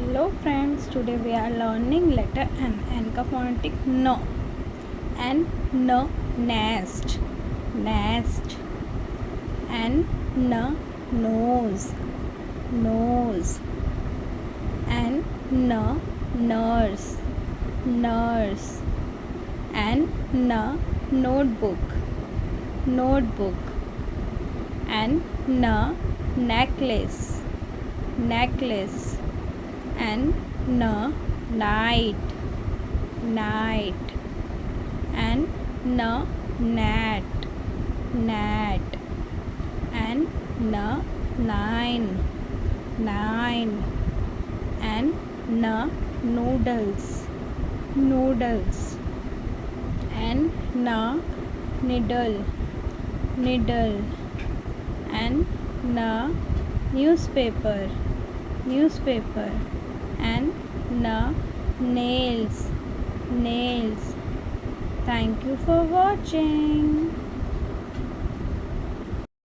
Hello friends, today we are learning letter N. N का phonetic no. N nest, nest. N nose, nose. N nurse, nurse. N notebook, notebook. N necklace, necklace. N night, night. N gnat, gnat. N nine, nine. N noodles, noodles. N needle, needle. N newspaper, newspaper. And nails, nails. Thank you for watching.